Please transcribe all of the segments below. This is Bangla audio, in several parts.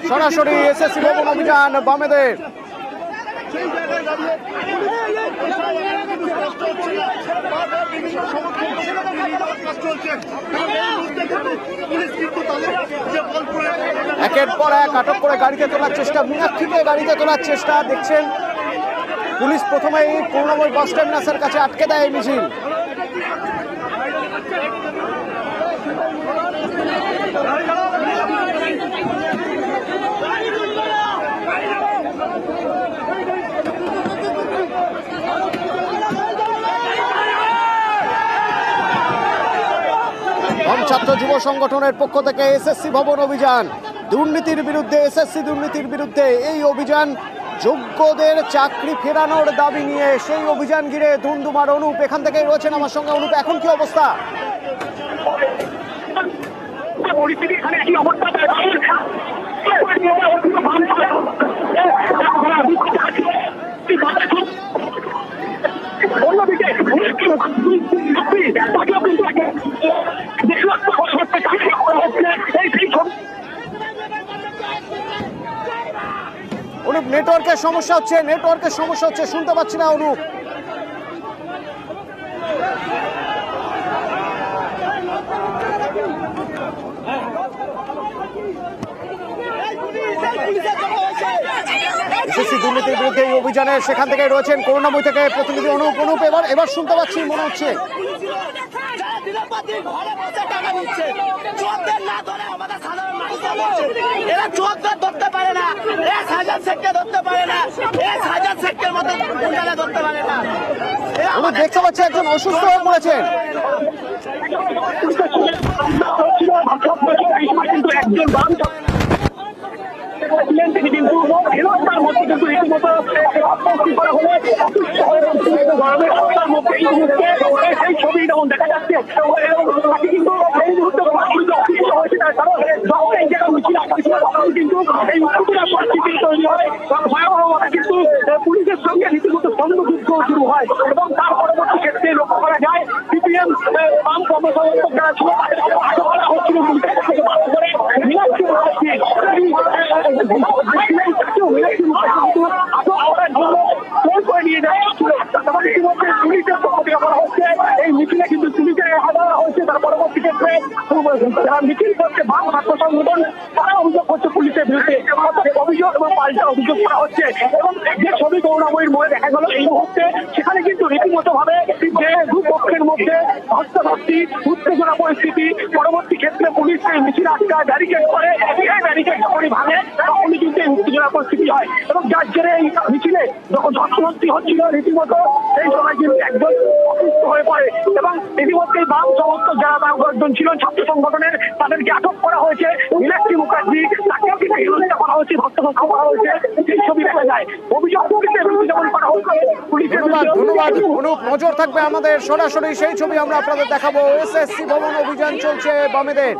সরাসরি এসএসসি ভবন অভিযান বামেদের। একের পর এক আটক করে গাড়িতে তোলার চেষ্টা, মীনাক্ষীকে গাড়িতে তোলার চেষ্টা। দেখছেন পুলিশ প্রথমেই করুণাময়ী বাস টার্মিনাসের কাছে আটকে দেয় এই মিছিল। ছাত্র যুব সংগঠনের পক্ষ থেকে এসএসসি ভবন অভিযান, দুর্নীতির বিরুদ্ধে, এসএসসি দুর্নীতির বিরুদ্ধে এই অভিযান। যোগ্যদের চাকরি ফেরানোর দাবি নিয়ে সেই অভিযান ঘিরে ধুমধুমার। অনুপ এখান থেকে রয়েছেন আমার সঙ্গে। অনুপ, এখন কি অবস্থা? পরিস্থিতি এখানে একই অবস্থা। অন্যদিকে অনুপ, নেটওয়ার্কের সমস্যা হচ্ছে, শুনতে পাচ্ছি না অনুপ। এসএসসি দুর্নীতির বিরুদ্ধে এই অভিযানে সেখান থেকে রয়েছেন করুণাময়ী থেকে প্রতিনিধি অনুপ। অনুপ, এবার শুনতে পাচ্ছি মনে হচ্ছে। ধরতে পারে না, 1000 শেখকে ধরতে পারে না, 1000 শেখের মতো ধরতে পারে না। অনুপ, দেখতে পাচ্ছি একজন অসুস্থ হয়ে পড়েছেন। একজন বাম তিনি কিন্তু হেলতার মধ্যে কিন্তু রীতিমতো করা হলে গরমের অবস্থার মধ্যে এই মুহূর্তে সেই ছবি যেমন দেখা যাচ্ছে তাকে কিন্তু এই মুহূর্তে অসুস্থ হয়েছে। তার কারণ যখন এই জায়গা মিছিল আসছিল তখন কিন্তু এই উত্তেজনা পরিস্থিতি তৈরি হয়, ভয়াবহভাবে কিন্তু পুলিশের সঙ্গে রীতিমতো দ্বন্দ্বযুদ্ধ শুরু হয় এবং তার পরবর্তী ক্ষেত্রে লক্ষ্য করা যায় সিপিএম বাম কর্মসমর্থক যারা ছিল তাদের আটক করা হচ্ছিল করে মীনাক্ষী মুখার্জি নিয়ে যাওয়া হচ্ছিল। ইতিমধ্যে পুলিশের পক্ষ থেকে বলা হচ্ছে এই মিছিলে কিন্তু পুলিশে আনা হয়েছে। তার পরবর্তী ক্ষেত্রে যারা মিছিল করছে বাম ছাত্র সংগঠন তারা অভিযোগ করছে পুলিশের বিরুদ্ধে, অভিযোগ এবং পাল্টা অভিযোগ করা হচ্ছে। এবং যে ছবি করুণাময়ীর মোড়ে দেখা গেল এই মুহূর্তে, সেখানে কিন্তু রীতিমতো ভাবে যে দুপক্ষের মধ্যে হস্তাধস্তি, উত্তেজনা পরিস্থিতি। পরবর্তী ক্ষেত্রে পুলিশ এই মিছিল আটকায়, ব্যারিকেড করে, এই ব্যারিকেড যখনই ভাঙে তখনই কিন্তু এই উত্তেজনা পরিস্থিতি হয় এবং যার জেরে এই মিছিলে যখন ধস্তাধস্তি হচ্ছিল রীতিমতো সেই সময় কিন্তু একজন অসুস্থ হয়ে পড়ে এবং ইতিমধ্যে বাম সমস্ত যারা বামগর্জন ছিলেন ছাত্র সংগঠনের তাদেরকে আটক করা হয়েছে। মীনাক্ষী মুখার্জি তাকেও কিন্তু হেনস্থা করা হয়েছে, ধস্তাধস্তি করা হয়েছে, সেই ছবি দেখা যায়। অভিযোগ পুলিশের বিরুদ্ধে যেমন করা হচ্ছে পুলিশের। ধন্যবাদ অনুপ, নজর থাকবে আমাদের। সরাসরি সেই ছবি আমরা আপনাদের দেখাবো। এসএসসি ভবন অভিযান চলছে বামেদের।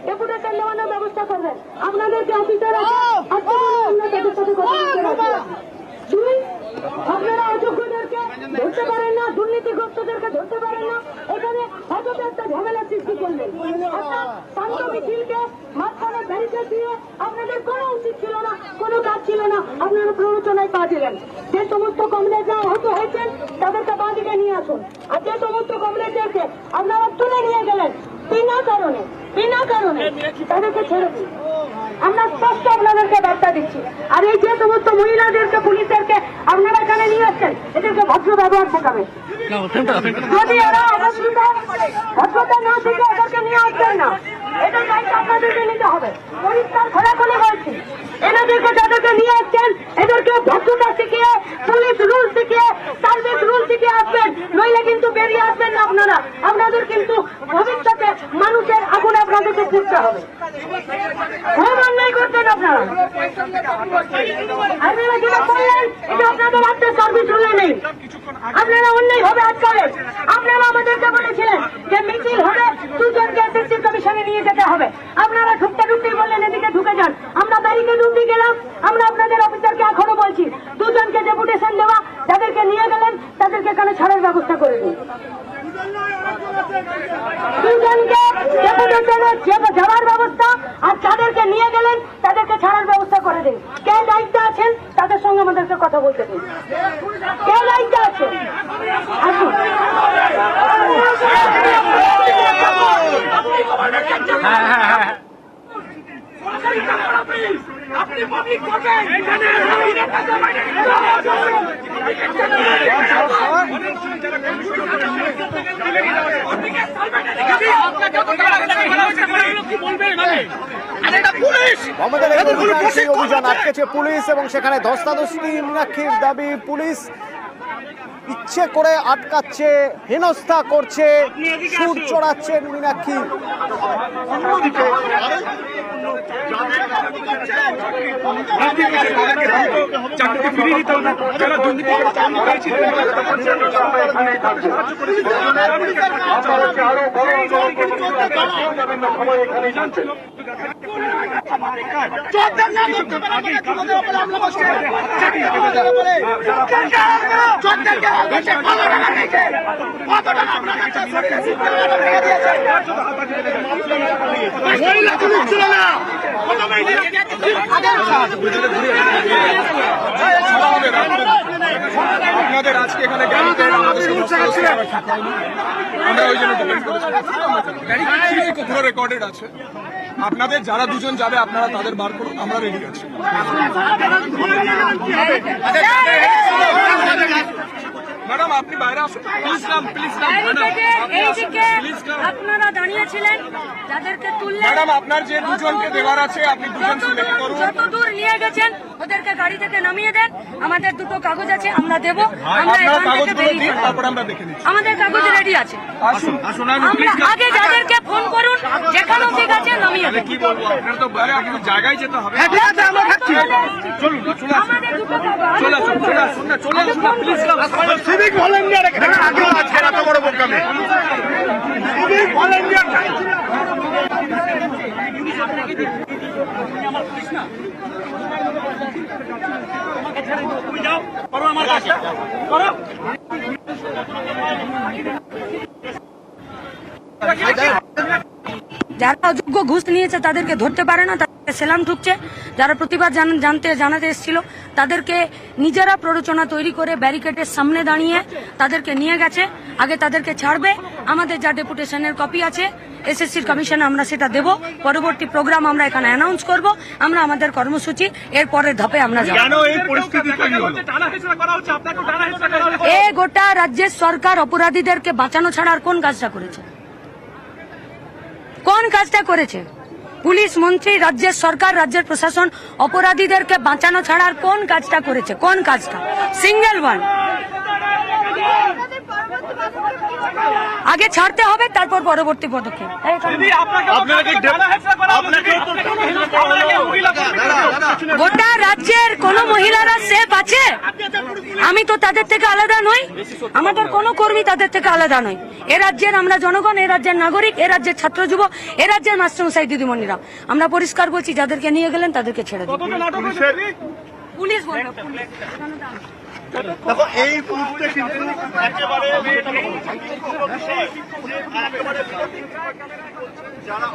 ডেপুটেশন নেওয়ানোর ব্যবস্থা করবেন। আপনাদেরকে অফিসার আপনারা অযোগ্যদেরকে ধরতে পারেন না, দুর্নীতিগ্রস্তদেরকে ধরতে পারেন না। এখানে হঠাৎ একটা ঝামেলা সৃষ্টি করলেন। শান্ত মিছিলকে মাঝখানে ব্যারিকেড দিয়ে আপনাদের কোনো উচিত ছিল না, কোনো কাজ ছিল না। আপনারা প্ররোচনায় পা দিলেন। যে সমস্ত কমরেডরা আহত হয়েছেন তাদেরকে বাঁ দিকে নিয়ে আসুন। আর যে সমস্ত কমরেডদেরকে আপনারা তুলে নিয়ে গেলেন বিনা কারণে তাদেরকে ছেড়ে দিন। আমরা স্পষ্ট আপনাদেরকে বার্তা দিচ্ছি। আর এই যে সমস্ত মহিলাদেরকে, পুলিশদেরকে আপনারা এখানে নিয়ে আসছেন, এদেরকে ভদ্র ব্যবহার দেখাবে। যদি এরা ভদ্রতা না শিখে এদেরকে নিয়ে আসবেন না, এটার দায়িত্ব আপনাদেরকে নিতে হবে। পরিষ্কার খোলাখুলি হয়েছে। এনাদেরকে যাদেরকে নিয়ে আসছেন এদেরকে ভদ্রতা শিখিয়ে, পুলিশ রুল শিখিয়ে, সার্ভিস রুল শিখিয়ে আসবেন, নইলে কিন্তু বেরিয়ে আসবেন না আপনারা। আপনাদের কিন্তু ভবিষ্যতে মানুষের আগুন আপনাদেরকে করতে হবে। খুব অন্যায় করছেন আপনারা। আপনারা যেটা করলেন এটা আপনাদের রাজ্যের সার্ভিস রুলে নেই। আপনারা অন্যায় ভাবে আটকালেন। আপনারা আমাদেরকে বলেছিলেন যে মিছিল হবে, দুজনকে এসএসসি কমিশনে নিয়ে যেতে হবে। আপনারা ঢুকতে ঢুকতেই বললেন এদিকে ঢুকে যান। আমরা ব্যারিকেড উঠে গেলাম। আমরা আপনাদের অফিসারকে এখনো বলছি, দুজনকে ডেপুটেশন দেওয়া, যাদেরকে নিয়ে গেলেন তাদেরকে এখানে ছাড়ার ব্যবস্থা করে দিন। দুজনকে ডেপুটেশনে যাওয়ার ব্যবস্থা, আর যাদেরকে নিয়ে গেলেন তাদেরকে ছাড়ার ব্যবস্থা করে দিন। কে দায়িত্ব আছেন তাদের সঙ্গে আমাদেরকে কথা বলতে দিন। কে দায়িত্ব আছে আসুন। আপনি পাবলিক করবেন আমাদের অভিযান আটকেছে পুলিশ এবং সেখানে ধস্তাধস্তি মীনাক্ষীর দাবি পুলিশ ইচ্ছে করে আটকাচ্ছে, হেনস্থা করছে, সুর চড়াচ্ছেন মীনাক্ষী। আপনাদের আজকে এখানে আমরা ওই জন্য পুরো রেকর্ডেড আছে। আপনাদের যারা দুজন যাবে আপনারা তাদের বার করুন, আমরা রেডি আছি। ম্যাডাম আপনি বাইরে আসুন, আপনারা দাঁড়িয়েছিলেন, যাদেরকে তুললেন, ম্যাডাম আপনার যে দুজনকে দেওয়ার আছে আপনি দুজন সিলেক্ট করুন। যত দূর নিয়ে গেছেন ওদেরকে গাড়ি থেকে নামিয়ে দেন। আমাদের দুটো কাগজ আছে, আমরা দেবো। আমরা এখান থেকে বেরিয়ে যাব। তারপর আমরা দেখে নিচ্ছি। আমাদের কাগজ রেডি আছে। আসুন আসুন, আমরা আগে যাদেরকে ফোন করুন, যেখানে ঠিক আছে নামিয়ে দেন। কি বলবো, আপনার তো কিন্তু জায়গায় যেতে হবে। চলুন চলে আসুন, আমাদের দুটো কাগজ চলে আসুন, চলে আসুন না, চলে আসুন না, প্লিজ। সিভিক ভলেন্টিয়ার এখানে আগে আছে, এত বড় বোকামি। সিভিক ভলেন্টিয়ার যারা অযোগ্য ঘুষ নিয়েছে তাদেরকে ধরতে পারে না, তাদেরকে সেলাম ঠুকছে। যারা প্রতিবাদ জানাতে এসেছিল তাদেরকে নিজেরা প্ররোচনা তৈরি করে ব্যারিকেডের সামনে দাঁড়িয়ে তাদেরকে নিয়ে গেছে। আগে তাদেরকে ছাড়বে। আমাদের যা ডেপুটেশনের কপি আছে এসএসসির কমিশনে আমরা সেটা দেব। পরবর্তী প্রোগ্রাম আমরা এখানে অ্যানাউন্স করব। আমরা আমাদের কর্মসূচি এর পরের ধাপে আমরা যাব। এ গোটা রাজ্যের সরকার অপরাধীদেরকে বাঁচানো ছাড়া আর কোন কাজটা করেছে? কোন কাজটা করেছে? পুলিশ মন্ত্রী, রাজ্যের সরকার, রাজ্যের প্রশাসন অপরাধীদেরকে বাঁচানো ছাড়া আর কোন কাজটা করেছে? কোন কাজটা? Single one. আগে ছাড়তে হবে, তারপর পরবর্তী পদক্ষেপ। গোটা রাজ্যের কোন মহিলারা সেফ আছে? আমি তো তাদের থেকে আলাদা নই, আমাদের কোনো কর্মী তাদের থেকে আলাদা নয়। এ রাজ্যের আমরা জনগণ, এ রাজ্যের নাগরিক, এ রাজ্যের ছাত্র যুব, এ রাজ্যের মাস্টারমশাই দিদিমণিরা। আমরা পরিষ্কার বলছি, যাদেরকে নিয়ে গেলেন তাদেরকে ছেড়ে দিন। পুলিশ বলবে, দেখো এই মুহূর্তে কিন্তু একেবারে যারা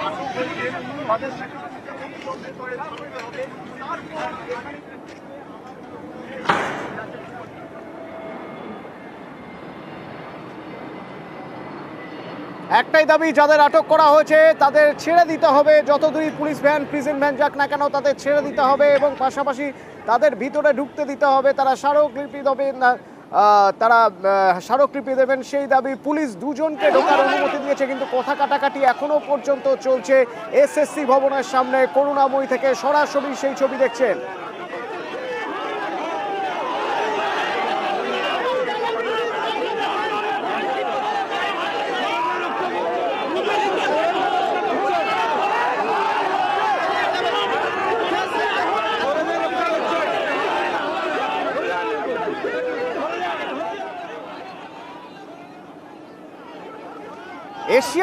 একটাই দাবি, যাদের আটক করা হয়েছে তাদের ছেড়ে দিতে হবে। যতদূরই পুলিশ ভ্যান, প্রিজন ভ্যান যাক না কেন, তাদের ছেড়ে দিতে হবে এবং পাশাপাশি তাদের ভিতরে ঢুকতে দিতে হবে। তারা স্মারকলিপি দেবেন, স্মারকলিপি দেবেন সেই দাবি। পুলিশ দুজনকে ঢোকার অনুমতি দিয়েছে, কিন্তু কথা কাটাকাটি এখনো পর্যন্ত চলছে এসএসসি ভবনের সামনে। করুণাময়ী থেকে সরাসরি সেই ছবি দেখছেন। এশিয়া